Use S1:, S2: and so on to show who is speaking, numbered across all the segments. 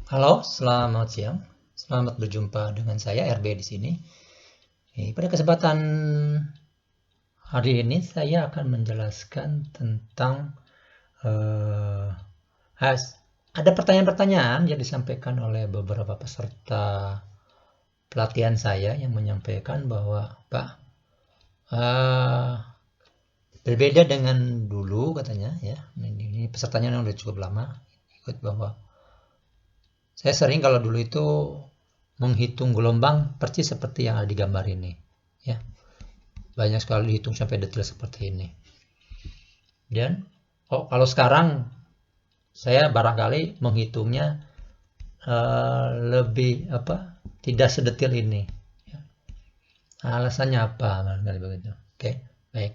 S1: Halo, selamat siang. Selamat berjumpa dengan saya RB di sini. Pada kesempatan hari ini saya akan menjelaskan tentang eh, ada pertanyaan-pertanyaan yang disampaikan oleh beberapa peserta pelatihan saya yang menyampaikan bahwa Pak, eh, berbeda dengan dulu katanya ya. Ini pesertanya yang udah cukup lama ikut bahwa saya sering kalau dulu itu menghitung gelombang persis seperti yang ada di gambar ini. Ya, banyak sekali dihitung sampai detail seperti ini. Dan kalau sekarang saya barangkali menghitungnya lebih tidak sedetil ini. Ya. Alasannya apa? Barangkali begitu. Oke, baik.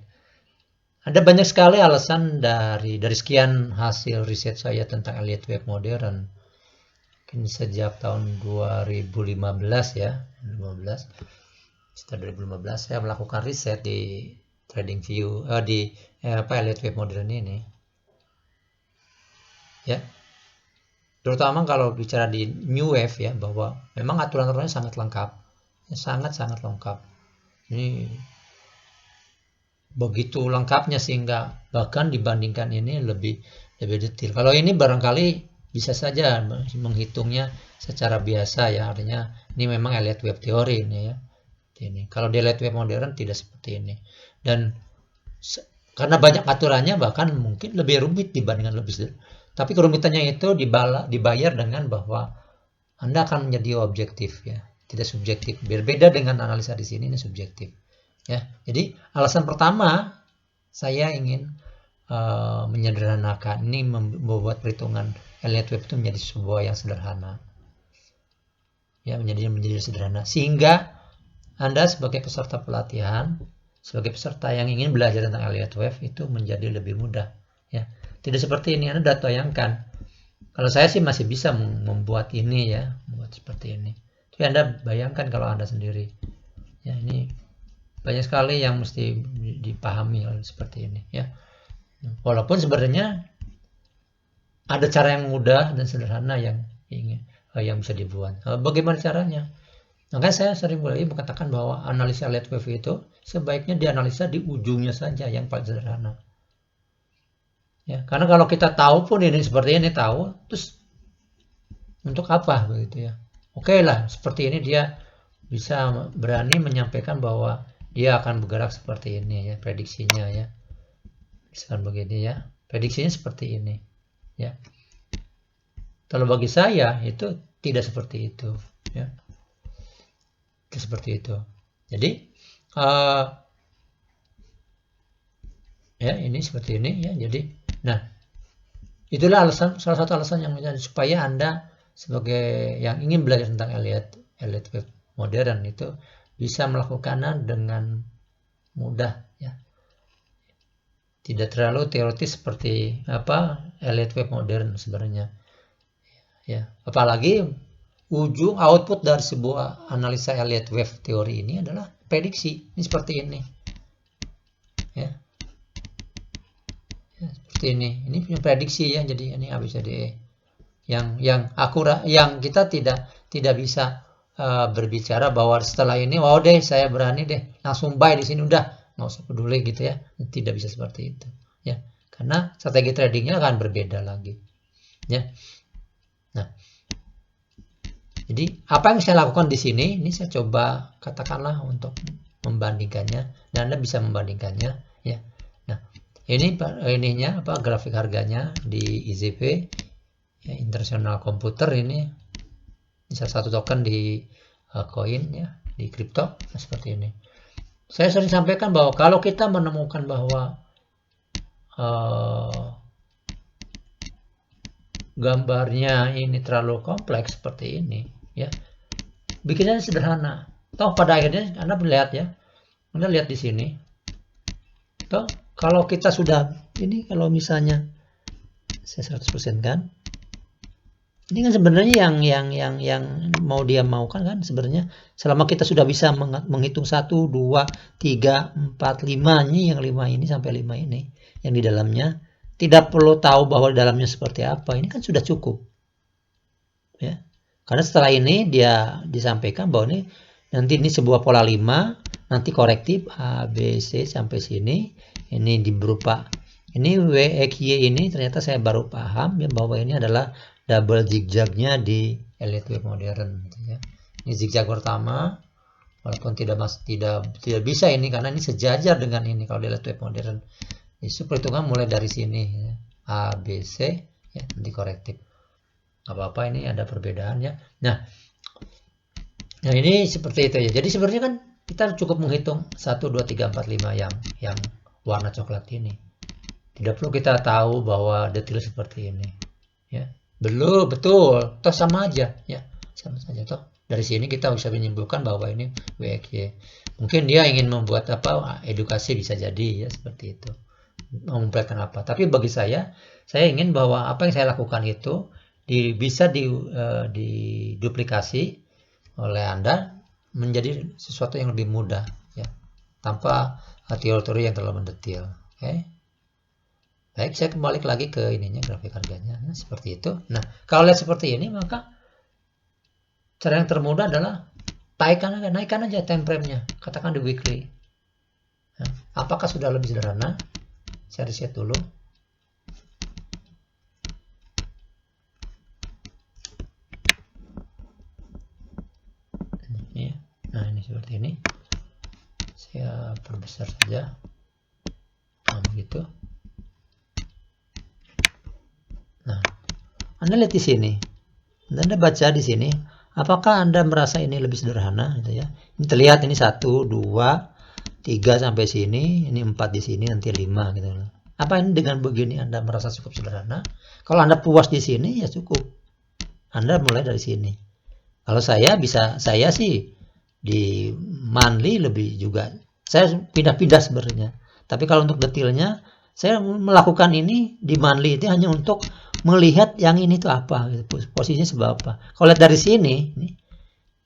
S1: Ada banyak sekali alasan dari sekian hasil riset saya tentang Elliott Wave modern. Mungkin sejak tahun 2015 ya, 2015. Setelah 2015 saya melakukan riset di TradingView di Elliott Wave modern ini. Ya, terutama kalau bicara di New Wave ya, bahwa memang aturan-aturannya sangat lengkap, sangat-sangat lengkap. Ini begitu lengkapnya sehingga bahkan dibandingkan ini lebih detail. Kalau ini barangkali bisa saja menghitungnya secara biasa ya, artinya ini memang Elliott Wave teori ini ya. Ini kalau di Elliott Wave modern tidak seperti ini, dan karena banyak aturannya bahkan mungkin lebih rumit dibandingkan lebih sederhana. Tapi kerumitannya itu dibayar dengan bahwa Anda akan menjadi objektif ya, tidak subjektif. Berbeda dengan analisa di sini, ini subjektif. Ya, jadi alasan pertama saya ingin menyederhanakan, ini membuat perhitungan Elliott Wave itu menjadi sebuah yang sederhana. Ya, menjadi sederhana sehingga Anda sebagai peserta pelatihan, sebagai peserta yang ingin belajar tentang Elliott Wave itu menjadi lebih mudah ya. Tidak seperti ini, Anda dapat bayangkan. Kalau saya sih masih bisa membuat ini ya, membuat seperti ini. Tapi Anda bayangkan kalau Anda sendiri. Ya, ini banyak sekali yang mesti dipahami seperti ini ya. Walaupun sebenarnya ada cara yang mudah dan sederhana yang bisa dibuat. Bagaimana caranya? Makanya saya sering mulai mengatakan bahwa analisa Elliott Wave itu sebaiknya dianalisa di ujungnya saja yang paling sederhana. Ya, karena kalau kita tahu pun ini seperti ini tahu, terus untuk apa begitu ya? Oke lah, seperti ini dia bisa berani menyampaikan bahwa dia akan bergerak seperti ini ya, prediksinya ya. Misalkan begini ya, prediksinya seperti ini ya. Kalau bagi saya itu tidak seperti itu ya. Seperti itu. Jadi ya ini seperti ini ya. Jadi nah, itulah salah satu alasan yang menjadi supaya Anda sebagai yang ingin belajar tentang Elliott Wave modern itu bisa melakukannya dengan mudah ya. Tidak terlalu teoritis seperti Elliott Wave modern sebenarnya. Ya, apalagi ujung output dari sebuah analisa Elliott Wave teori ini adalah prediksi. Ini seperti ini. Ya. Seperti ini. Ini punya prediksi ya. Jadi ini ABCDE. Yang akurat, yang kita tidak bisa berbicara bahwa setelah ini wow deh saya berani deh langsung buy di sini, udah nggak usah peduli gitu ya. Tidak bisa seperti itu ya, karena strategi tradingnya akan berbeda lagi ya. Nah, jadi apa yang saya lakukan di sini, ini saya coba katakanlah untuk membandingkannya, dan Anda bisa membandingkannya ya. Nah, ininya grafik harganya di IZP ya, International Computer ini salah satu token di koin ya, di kripto seperti ini. Saya sering sampaikan bahwa kalau kita menemukan bahwa gambarnya ini terlalu kompleks seperti ini ya, bikinnya sederhana. Toh pada akhirnya Anda melihat ya, Anda lihat di sini. Toh kalau kita sudah ini, kalau misalnya saya 100% kan, ini kan sebenarnya yang mau dia maukan kan sebenarnya selama kita sudah bisa menghitung 1, 2, 3, 4, 5 ini, yang 5 ini sampai 5 ini yang di dalamnya, tidak perlu tahu bahwa di dalamnya seperti apa, ini kan sudah cukup ya. Karena setelah ini dia disampaikan bahwa nanti ini sebuah pola 5, nanti korektif A, B, C sampai sini. Ini berupa ini W, X, Y ini ternyata saya baru paham ya bahwa ini adalah double zigzagnya di Elliott Wave modern gitu ya. Ini zigzag pertama, walaupun tidak bisa ini karena ini sejajar dengan ini kalau di Elliott Wave modern. Itu perhitungan mulai dari sini ya. A, B, C ya, nanti korektif. Gak apa-apa, ini ada perbedaan ya. Nah ini seperti itu ya. Jadi sebenarnya kan kita cukup menghitung 1, 2, 3, 4, 5 yang warna coklat ini. Tidak perlu kita tahu bahwa detail seperti ini ya. Belum, betul, toh sama aja ya, sama saja toh. Dari sini kita bisa menyimpulkan bahwa ini WXY. Mungkin dia ingin membuat apa, edukasi bisa jadi ya, seperti itu, memperlihatkan apa. Tapi bagi saya ingin bahwa apa yang saya lakukan itu bisa diduplikasi oleh Anda menjadi sesuatu yang lebih mudah ya, tanpa teori-teori yang terlalu mendetail. Oke. Baik, saya kembali lagi ke ininya, grafik harganya. Nah, seperti itu. Nah, kalau lihat seperti ini, maka cara yang termudah adalah naikkan aja time frame-nya. Katakan di weekly. Nah, apakah sudah lebih sederhana? Saya reset dulu. Nah, ini seperti ini. Saya perbesar saja. Nah, begitu. Nah, Anda lihat di sini. Anda baca di sini. Apakah Anda merasa ini lebih sederhana gitu ya? Ini terlihat ini 1, 2, 3 sampai sini, ini 4 di sini, nanti 5 gitu. Apa ini dengan begini Anda merasa cukup sederhana? Kalau Anda puas di sini ya cukup. Anda mulai dari sini. Kalau saya sih di monthly lebih juga. Saya pindah-pindah sebenarnya. Tapi kalau untuk detailnya, saya melakukan ini di monthly itu hanya untuk melihat yang ini tuh apa gitu, posisinya seberapa. Kalau lihat dari sini,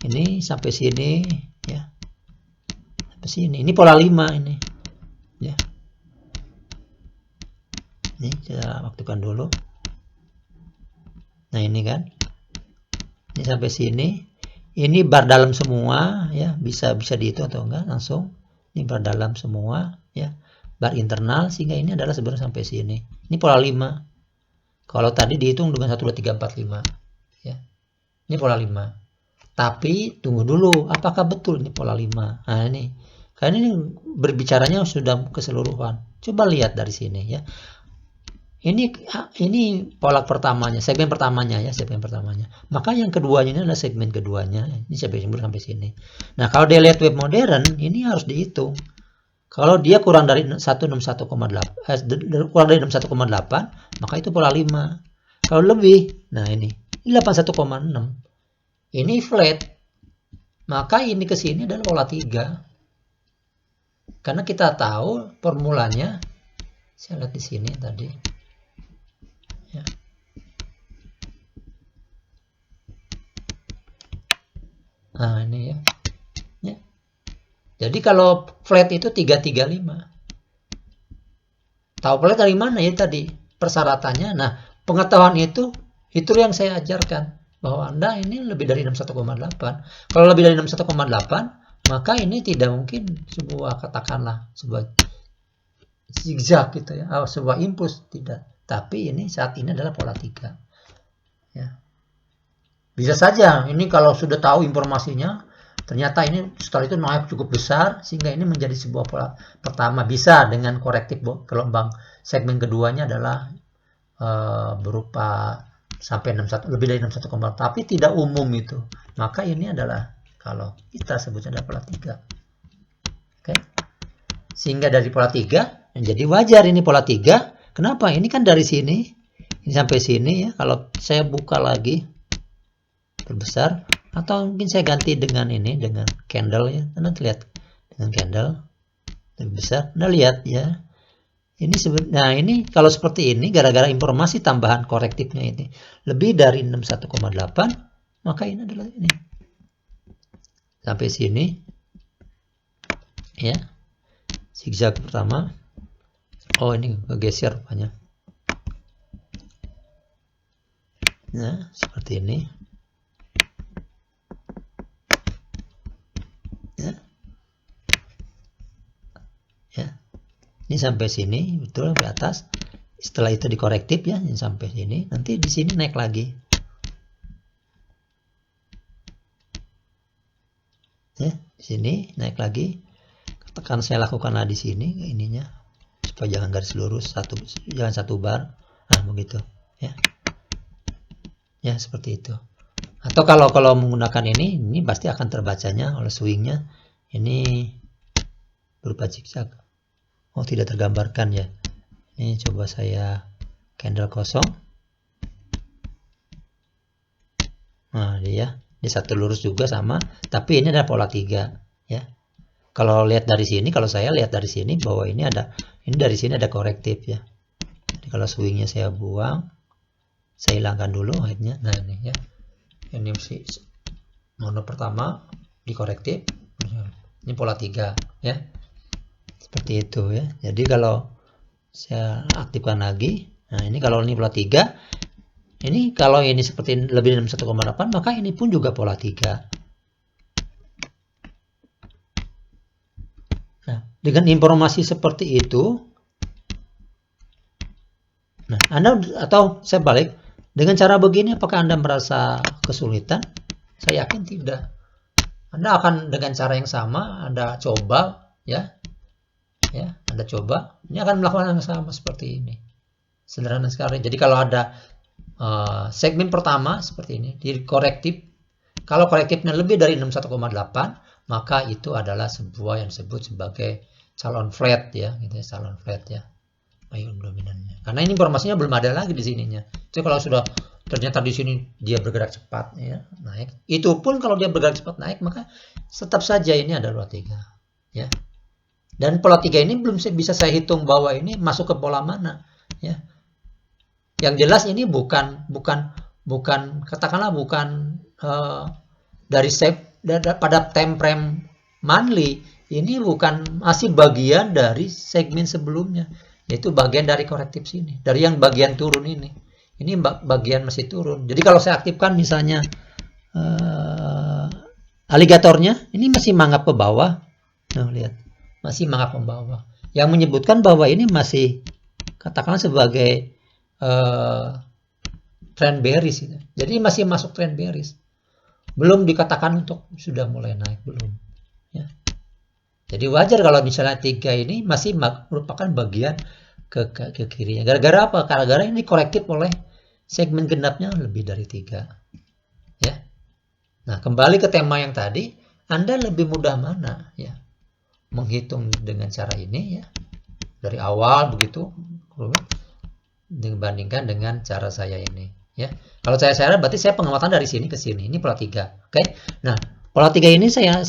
S1: ini sampai sini ya. Sampai sini. Ini pola 5 ini. Ya. Ini saya waktukan dulu. Nah, ini kan. Ini sampai sini. Ini bar dalam semua ya, bisa dihitung atau enggak langsung. Ini bar dalam semua ya. Bar internal, sehingga ini adalah sebenarnya sampai sini. Ini pola 5. Kalau tadi dihitung dengan 1, 2, 3, 4, 5 ya. Ini pola 5. Tapi tunggu dulu, apakah betul ini pola 5? Nah, ini. Karena ini berbicaranya sudah keseluruhan. Coba lihat dari sini ya. Ini pola pertamanya, segmen pertamanya ya, segmen pertamanya. Maka yang keduanya ini adalah segmen keduanya. Ini sampai sini. Nah, kalau dia lihat web modern, ini harus dihitung. Kalau dia kurang dari 161,8, kurang dari 61,8, maka itu pola 5. Kalau lebih, nah ini 81,6. Ini flat. Maka ini ke sini adalah pola 3. Karena kita tahu formulanya, saya lihat di sini tadi. Ya. Nah, ini ya. Jadi kalau flat itu 335. Tahu flat dari mana ya tadi? Persyaratannya. Nah, pengetahuan itu yang saya ajarkan. Bahwa Anda ini lebih dari 61,8. Kalau lebih dari 61,8, maka ini tidak mungkin sebuah, katakanlah, sebuah zigzag gitu ya. Sebuah impuls, tidak. Tapi ini saat ini adalah pola 3. Ya. Bisa saja, ini kalau sudah tahu informasinya, ternyata ini setelah itu naik cukup besar sehingga ini menjadi sebuah pola pertama, bisa dengan korektif gelombang. Segmen keduanya adalah berupa sampai 61, lebih dari 61,4, tapi tidak umum itu. Maka ini adalah kalau kita sebutnya adalah pola 3. Oke. Sehingga dari pola 3 menjadi wajar ini pola 3. Kenapa? Ini kan dari sini ini sampai sini ya. Kalau saya buka lagi perbesar, atau mungkin saya ganti dengan ini, dengan candle ya. Anda lihat dengan candle lebih besar. Anda lihat ya. Nah, ini kalau seperti ini gara-gara informasi tambahan korektifnya ini lebih dari 61,8, maka ini adalah ini. Sampai sini. Ya. Zigzag pertama. Oh, ini kegeser rupanya. Nah, seperti ini. Ini sampai sini, betul sampai atas. Setelah itu dikorektif ya, ini sampai sini. Nanti di sini naik lagi. Ya, di sini naik lagi. Tekan saya lakukanlah di sini ininya supaya jangan garis lurus jangan satu bar. Nah, begitu ya. Ya, seperti itu. Atau kalau menggunakan ini pasti akan terbacanya oleh swingnya. Ini berupa zigzag. Oh, tidak tergambarkan ya. Ini coba saya candle kosong. Nah, dia satu lurus juga sama, tapi ini ada pola 3 ya. Kalau lihat dari sini, kalau saya lihat dari sini bahwa ini dari sini ada korektif ya. Jadi kalau swingnya saya buang, saya hilangkan dulu headnya. Nah, ini ya. Ini mono pertama dikorektif. Ini pola 3 ya. Seperti itu ya. Jadi kalau saya aktifkan lagi, nah ini kalau ini pola 3, ini kalau ini seperti lebih dari 1,8, maka ini pun juga pola 3. Nah, dengan informasi seperti itu, nah, Anda atau saya balik, dengan cara begini apakah Anda merasa kesulitan? Saya yakin tidak. Anda akan dengan cara yang sama, Anda coba, ya, Anda coba, ini akan melakukan yang sama seperti ini. Sederhana sekali. Jadi kalau ada segmen pertama seperti ini, di korektif, kalau korektifnya lebih dari 61,8, maka itu adalah sebuah yang disebut sebagai calon flat ya, gitu ya, calon flat ya, payung dominannya. Karena ini informasinya belum ada lagi di sininya. Jadi kalau sudah ternyata di sini dia bergerak cepat ya, naik. Itu pun kalau dia bergerak cepat naik, maka tetap saja ini ada pola 3 ya. Dan pola 3 ini belum bisa saya hitung bahwa ini masuk ke pola mana ya. Yang jelas ini bukan katakanlah bukan dari pada time frame monthly, ini bukan masih bagian dari segmen sebelumnya, yaitu bagian dari korektif sini, dari yang bagian turun ini bagian masih turun. Jadi kalau saya aktifkan misalnya aligatornya, ini masih mangap ke bawah. Nah, lihat, masih mangap ke bawah, yang menyebutkan bahwa ini masih katakanlah sebagai trend bearish. Jadi masih masuk trend bearish. Belum dikatakan untuk sudah mulai naik, belum ya. Jadi wajar kalau misalnya 3 ini masih merupakan bagian ke kirinya. Gara-gara apa? Gara-gara ini korektif oleh segmen genapnya lebih dari 3 ya. Nah, kembali ke tema yang tadi, Anda lebih mudah mana ya menghitung dengan cara ini ya, dari awal begitu dibandingkan dengan cara saya ini ya. Kalau saya berarti saya pengamatan dari sini ke sini. Ini pola 3. Oke. Nah, pola 3 ini saya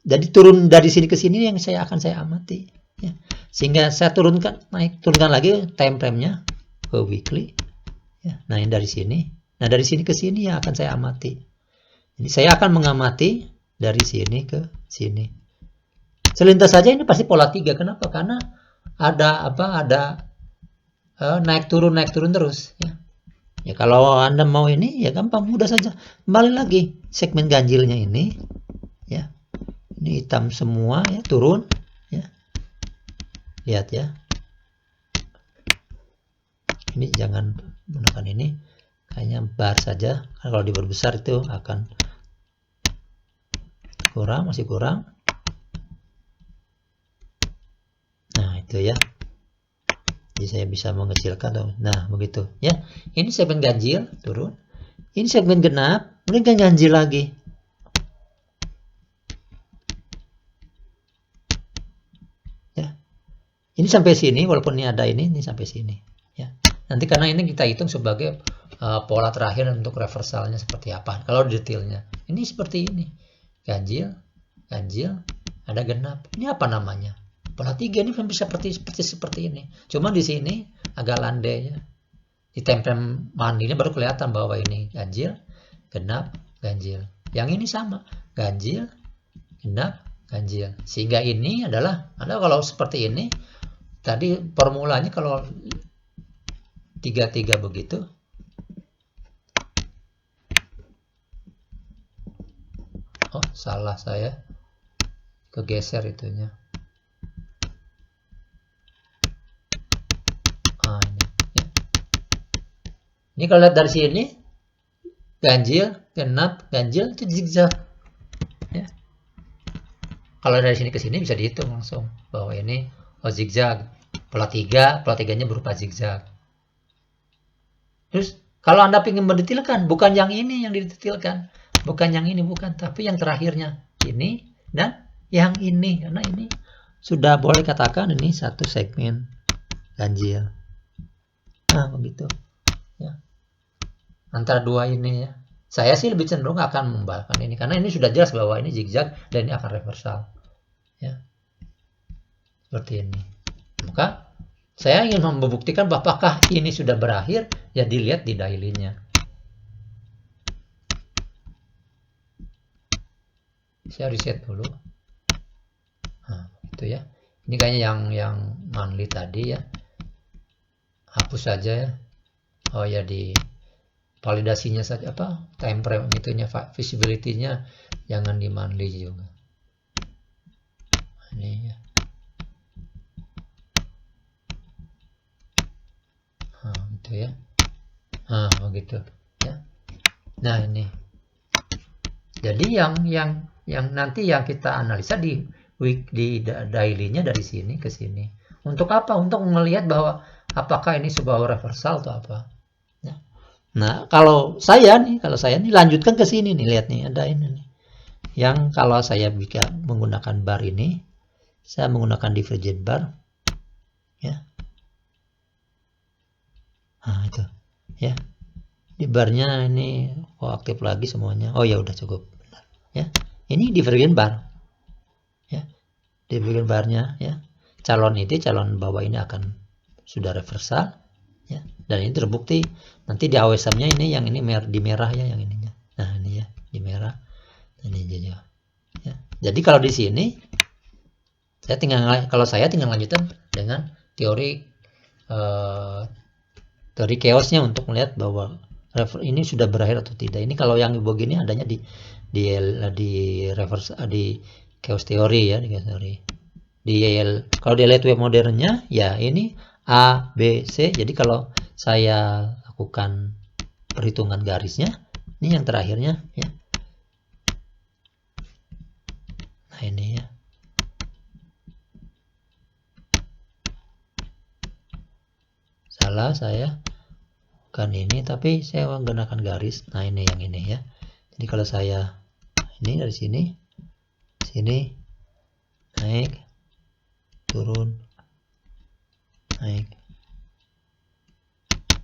S1: jadi turun dari sini ke sini yang akan saya amati ya. Sehingga saya turunkan lagi time frame-nya ke weekly ya. Nah, ini dari sini. Nah, dari sini ke sini yang akan saya amati. Jadi saya akan mengamati dari sini ke sini. Selintas saja ini pasti pola 3. Kenapa? Karena ada naik turun terus ya. Ya kalau Anda mau ini ya gampang, mudah saja. Kembali lagi segmen ganjilnya ini ya. Ini hitam semua ya, turun ya. Lihat ya. Ini jangan menggunakan ini. Kayaknya bar saja. Karena kalau diperbesar itu akan kurang, masih kurang. Nah, itu ya. Jadi saya bisa mengecilkan. Nah, begitu ya. Ini segmen ganjil turun. Ini segmen genap, kemudian ganjil lagi. Ya. Ini sampai sini, walaupun ini ada ini sampai sini ya. Nanti karena ini kita hitung sebagai pola terakhir untuk reversalnya seperti apa. Kalau detailnya. Ini seperti ini. Ganjil, ada genap. Ini apa namanya? Pola 3 ini bisa seperti ini. Cuma di sini agak landai ya. Di time frame monthly ini baru kelihatan bahwa ini ganjil, genap, ganjil. Yang ini sama, ganjil, genap, ganjil. Sehingga ini adalah kalau seperti ini tadi formulanya kalau 3 begitu. Oh, salah saya. Kegeser itunya. Ini kalau lihat dari sini, ganjil, genap, ganjil itu zigzag. Ya. Kalau dari sini ke sini bisa dihitung langsung bahwa ini zigzag. Pola 3, pola 3-nya berupa zigzag. Terus kalau Anda ingin mendetilkan, bukan yang ini yang didetilkan, bukan yang ini, bukan, tapi yang terakhirnya ini dan yang ini, karena ini sudah boleh katakan ini satu segmen ganjil. Nah, begitu. Ya. Antara dua ini ya. Saya sih lebih cenderung akan membahasakan ini karena ini sudah jelas bahwa ini zigzag dan ini akan reversal. Ya. Seperti ini. Maka saya ingin membuktikan apakah ini sudah berakhir, ya dilihat di daily-nya. Saya reset dulu. Nah, itu ya. Ini kayaknya yang monthly tadi ya. Hapus saja ya. Oh ya, di validasinya saja, apa time frame itunya, visibility-nya jangan di monthly juga. Ini ya. Nah, itu ya. Nah, begitu ya. Nah, ini. Jadi yang nanti yang kita analisa di daily-nya dari sini ke sini. Untuk apa? Untuk melihat bahwa apakah ini sebuah reversal atau apa. Ya. Nah, kalau saya nih lanjutkan ke sini nih, lihat nih ada ini nih. Yang kalau saya bisa menggunakan bar ini, saya menggunakan divergent bar, ya. Nah, itu, ya. Di barnya ini aktif lagi semuanya. Oh ya udah cukup, benar. Ya, ini divergent bar, ya. Divergent barnya, ya. Calon bawah ini akan sudah reversal, ya. Dan ini terbukti nanti di AWSM-nya ini yang ini di merah ya, yang ininya. Nah ini ya di merah, ini juga. Ya. Jadi kalau di sini saya tinggal lanjutkan dengan teori chaosnya untuk melihat bahwa ini sudah berakhir atau tidak. Ini kalau yang begini adanya di reverse di chaos teori ya, di chaos teori. Kalau di light wave modernnya ya ini A, B, C. Jadi kalau saya lakukan perhitungan garisnya, ini yang terakhirnya ya. Nah ini ya. Salah saya bukan ini, tapi saya menggunakan garis. Nah ini yang ini ya. Jadi kalau saya ini dari sini naik, turun, naik.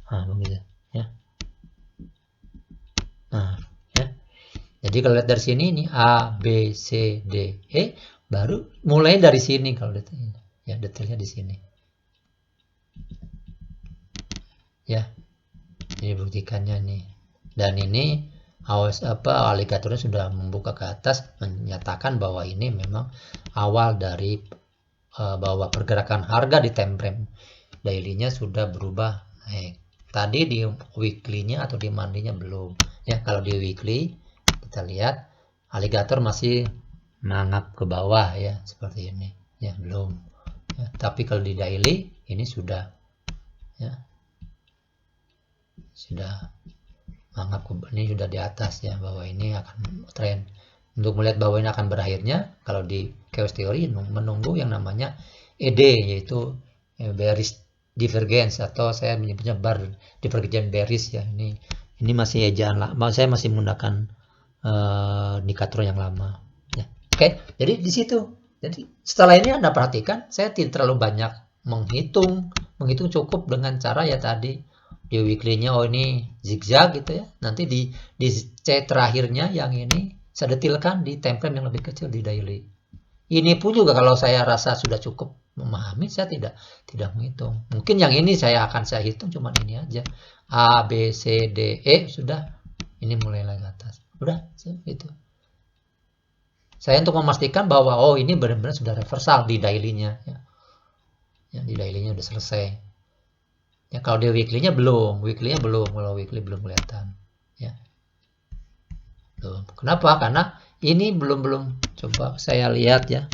S1: Nah begitu ya. Nah ya. Jadi kalau lihat dari sini ini A, B, C, D, E, baru mulai dari sini kalau detailnya. Ya detailnya di sini. Ya. Ini buktikannya nih. Dan ini alligatornya sudah membuka ke atas menyatakan bahwa ini memang awal dari bahwa pergerakan harga di time frame daily-nya sudah berubah naik. Tadi di weekly-nya atau di monthly-nya belum. Ya, kalau di weekly kita lihat alligator masih mangap ke bawah ya, seperti ini. Ya, belum. Ya, tapi kalau di daily ini sudah ya. Sudah mangap, ini sudah di atas ya, bahwa ini akan tren. Untuk melihat bahwa ini akan berakhirnya, kalau di chaos theory menunggu yang namanya ED, yaitu bearish divergence, atau saya menyebutnya bar divergent bearish ya. Ini masih ejaan lama, saya masih menggunakan indikator yang lama ya. Oke, jadi di situ. Jadi setelah ini Anda perhatikan, saya tidak terlalu banyak menghitung cukup dengan cara ya tadi. Di weekly-nya ini zigzag gitu ya. Nanti di C terakhirnya yang ini saya detilkan di time frame yang lebih kecil di daily. Ini pun juga kalau saya rasa sudah cukup memahami, saya tidak menghitung. Mungkin yang ini saya hitung cuma ini aja. A, B, C, D, E sudah. Ini mulai lagi ke atas. Udah, gitu. Saya untuk memastikan bahwa ini benar-benar sudah reversal di daily-nya ya. Ya, di daily-nya udah selesai. Ya, kalau di weekly-nya belum, kalau weekly belum kelihatan. Ya. Belum. Kenapa? Karena ini belum. Coba saya lihat ya.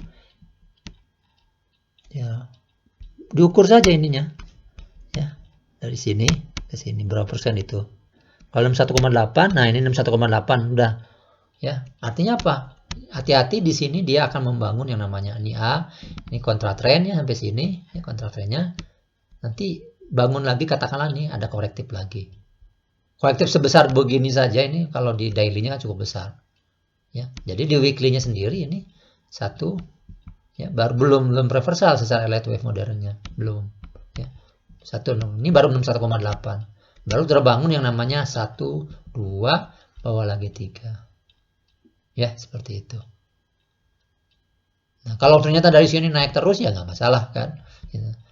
S1: Ya. Diukur saja ininya. Ya. Dari sini ke sini berapa persen itu. Kalau 61,8, nah ini 61,8 udah ya. Artinya apa? Hati-hati di sini dia akan membangun yang namanya ini A, ini kontra trend ya sampai sini ya kontra trendnya. Nanti bangun lagi katakanlah nih ada korektif lagi. Korektif sebesar begini saja ini kalau di daily-nya kan cukup besar. Ya. Jadi di weekly-nya sendiri ini satu ya baru belum reversal secara elliott wave modernnya belum ya. Satu ini baru 61,8. Baru terbangun yang namanya 1 2 bawah lagi 3. Ya, seperti itu. Nah, kalau ternyata dari sini naik terus ya nggak masalah kan.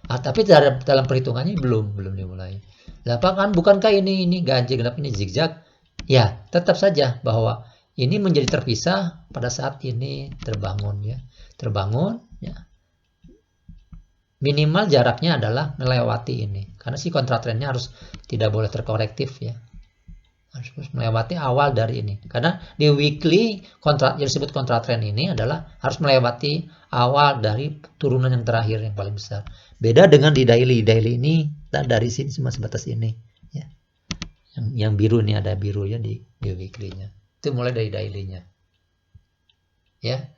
S1: Tapi dalam perhitungannya belum dimulai. Lah kan bukankah ini ganjil genap ini zigzag? Ya, tetap saja bahwa ini menjadi terpisah pada saat ini terbangun ya. Terbangun ya. Minimal jaraknya adalah melewati ini. Karena si kontra trendnya harus tidak boleh terkorektif ya. Harus melewati awal dari ini. Karena di weekly yang disebut kontra trend ini adalah harus melewati awal dari turunan yang terakhir yang paling besar. Beda dengan di daily. Daily ini dari sini cuma sebatas ini ya. Yang biru ini ada biru ya di weekly-nya. Itu mulai dari daily-nya. Ya.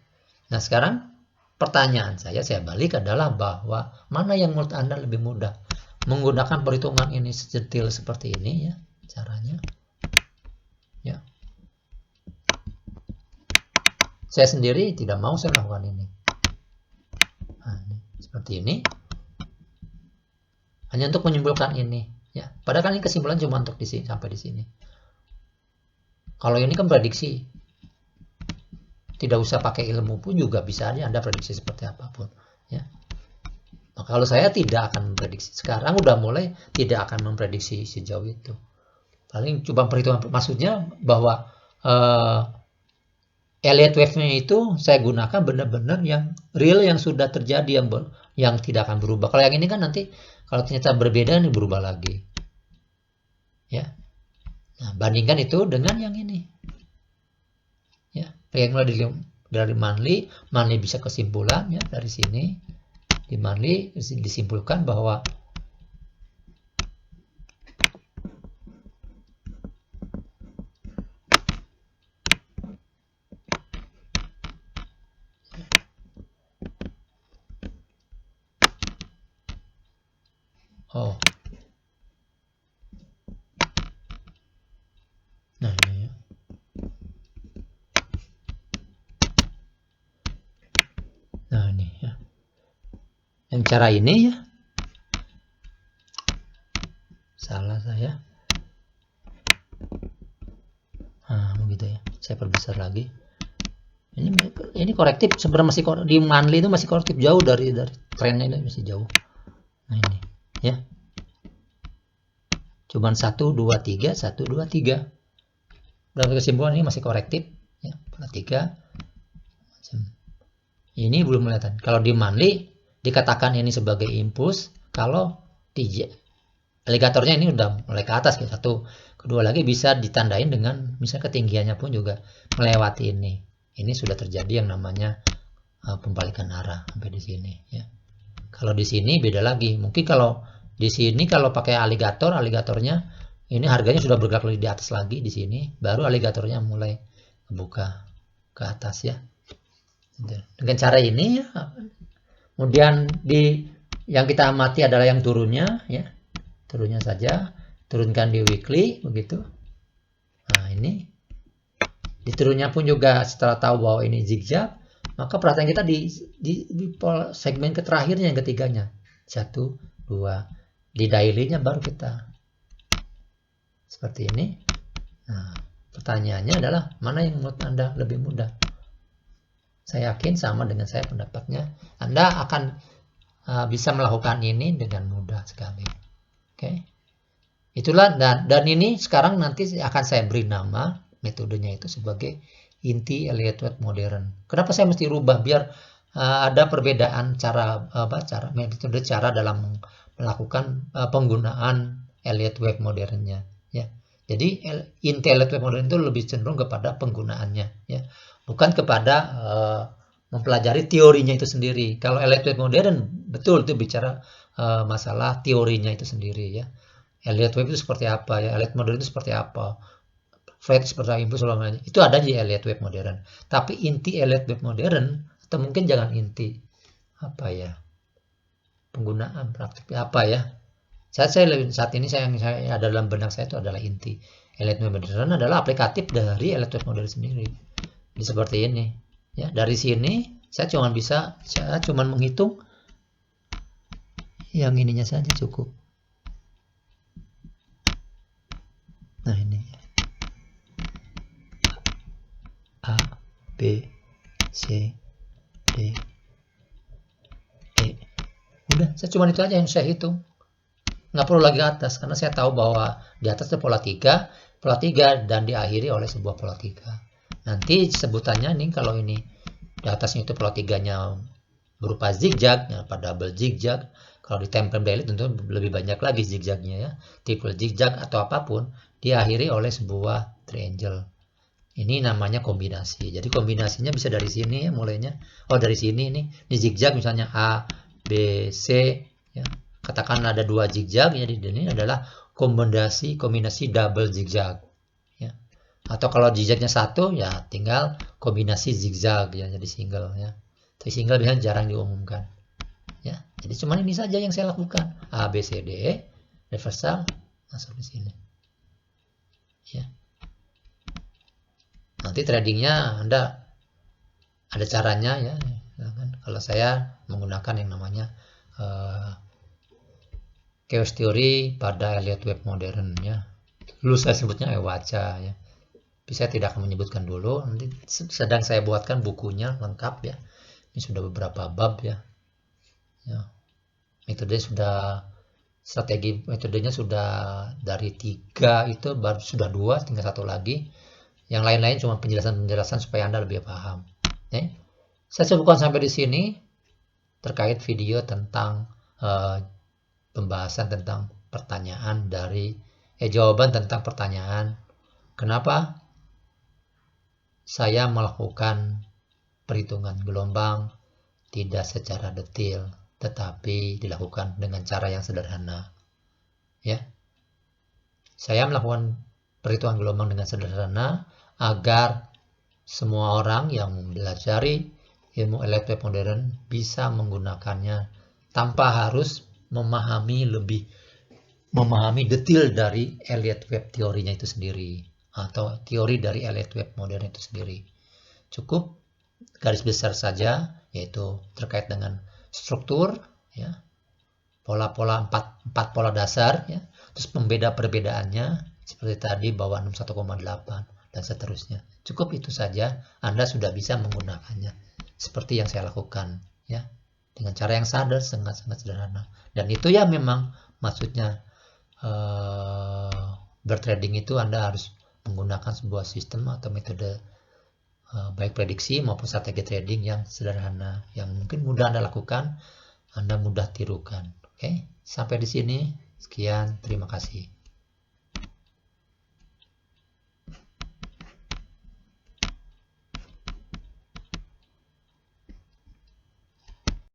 S1: Nah, sekarang pertanyaan saya balik adalah bahwa mana yang menurut Anda lebih mudah? Menggunakan perhitungan ini sedetil seperti ini ya caranya. Ya. Saya sendiri tidak mau saya lakukan ini. Nah, ini seperti ini. Hanya untuk menyimpulkan ini ya. Padahal ini kesimpulan cuma untuk di sini sampai di sini. Kalau ini kan prediksi. Tidak usah pakai ilmu pun juga bisa aja Anda prediksi seperti apapun ya. Nah, kalau saya tidak akan memprediksi. Sekarang udah mulai tidak akan memprediksi sejauh itu. Paling coba perhitungan, maksudnya bahwa elliott wave-nya itu saya gunakan benar-benar yang real yang sudah terjadi yang tidak akan berubah. Kalau yang ini kan nanti kalau ternyata berbeda ini berubah lagi. Ya. Nah, bandingkan itu dengan yang ini. Ya, yang mulai dari monthly bisa kesimpulan ya dari sini. Di monthly disimpulkan bahwa nah ini ya. Nah ini ya. Yang cara ini ya. Salah saya. Nah, begitu ya. Saya perbesar lagi. Ini korektif sebenarnya masih di monthly itu masih korektif jauh dari trennya ini masih jauh. Nah ini ya. Cuman 1 2 3 1 2 3. Berarti kesimpulan ini masih korektif ya. 3. Ini belum kelihatan. Kalau di monthly dikatakan ini sebagai impuls, kalau di alligatornya ini udah mulai ke atas ya. Satu, kedua lagi bisa ditandain dengan misalnya ketinggiannya pun juga melewati ini. Ini sudah terjadi yang namanya pembalikan arah sampai di sini ya. Kalau di sini beda lagi. Mungkin kalau di sini kalau pakai alligatornya ini harganya sudah bergerak lebih di atas lagi di sini, baru alligatornya mulai buka ke atas ya. Dengan cara ini ya. Kemudian yang kita amati adalah yang turunnya ya. Turunnya saja, turunkan di weekly begitu. Nah, ini di turunnya pun juga setelah tahu bahwa ini zigzag, maka perhatian kita di segmen terakhirnya yang ketiganya. 1 2 di daily-nya baru kita seperti ini. Nah, pertanyaannya adalah mana yang menurut Anda lebih mudah? Saya yakin sama dengan saya pendapatnya. Anda akan bisa melakukan ini dengan mudah sekali. Oke. Itulah dan ini sekarang nanti akan saya beri nama metodenya itu sebagai inti elliott wave modern. Kenapa saya mesti rubah biar ada perbedaan metode cara dalam melakukan penggunaan elliott wave modernnya ya. Jadi inti elliott wave modern itu lebih cenderung kepada penggunaannya ya. Bukan kepada mempelajari teorinya itu sendiri. Kalau elliott wave modern betul itu bicara masalah teorinya itu sendiri ya. Elliott Wave itu seperti apa ya, Elliott modern itu seperti apa, Fred seperti apa, impuls selamanya. Itu ada di Elliott Wave modern. Tapi inti Elliott Wave modern, atau mungkin jangan inti, apa ya, penggunaan praktik apa ya. Saat ini yang saya ada dalam benak saya itu adalah inti. Elliott Wave modern adalah aplikatif dari Elliott Wave modern sendiri. Ini seperti ini. Ya, dari sini saya cuma menghitung yang ininya saja cukup. Nah ini A, B, C, D, E. Udah, saya cuma itu aja yang saya hitung. Nggak perlu lagi ke atas, karena saya tahu bahwa di atas itu pola 3 dan diakhiri oleh sebuah pola 3. Nanti sebutannya nih, kalau ini di atasnya itu pola 3-nya berupa zigzag, apa double zigzag. Kalau di time frame daily tentu lebih banyak lagi zigzagnya ya, triple zigzag atau apapun, diakhiri oleh sebuah triangle. Ini namanya kombinasi. Jadi kombinasinya bisa dari sini ya mulainya. Oh, dari sini nih, di zigzag misalnya A, B, C ya. Katakan ada 2 zigzag, jadi ini adalah kombinasi double zigzag ya. Atau kalau zigzagnya 1 ya tinggal kombinasi zigzag ya, jadi single ya. Tapi single biasanya jarang diumumkan ya. Jadi cuman ini saja yang saya lakukan. A, B, C, D, E, reversal masuk di sini ya. Nanti tradingnya Anda ada caranya ya. Kalau saya menggunakan yang namanya chaos theory pada Elliott Wave modern ya. Dulu saya sebutnya EWACA ya. Saya tidak akan menyebutkan dulu. Nanti sedang saya buatkan bukunya lengkap ya. Ini sudah beberapa bab ya. Ya. Metodenya sudah dari 3 itu baru sudah 2, tinggal 1 lagi. Yang lain-lain cuma penjelasan-penjelasan supaya Anda lebih paham. Ya. Saya cukupkan sampai di sini terkait video tentang pembahasan tentang jawaban tentang pertanyaan kenapa saya melakukan perhitungan gelombang tidak secara detail tetapi dilakukan dengan cara yang sederhana ya. Saya melakukan perhitungan gelombang dengan sederhana agar semua orang yang mempelajari ilmu Elliott Wave modern bisa menggunakannya tanpa harus memahami detail dari Elliott Wave teorinya itu sendiri atau teori dari Elliott Wave modern itu sendiri. Cukup garis besar saja, yaitu terkait dengan struktur ya, pola-pola 4 pola dasar ya, terus perbedaannya seperti tadi bahwa 61,8 dan seterusnya. Cukup itu saja, Anda sudah bisa menggunakannya seperti yang saya lakukan ya, dengan cara yang sangat sederhana. Dan itu ya memang maksudnya bertrading itu Anda harus menggunakan sebuah sistem atau metode baik prediksi maupun strategi trading yang sederhana, yang mungkin mudah Anda lakukan, Anda mudah tirukan. Oke, sampai di sini. Sekian, terima kasih.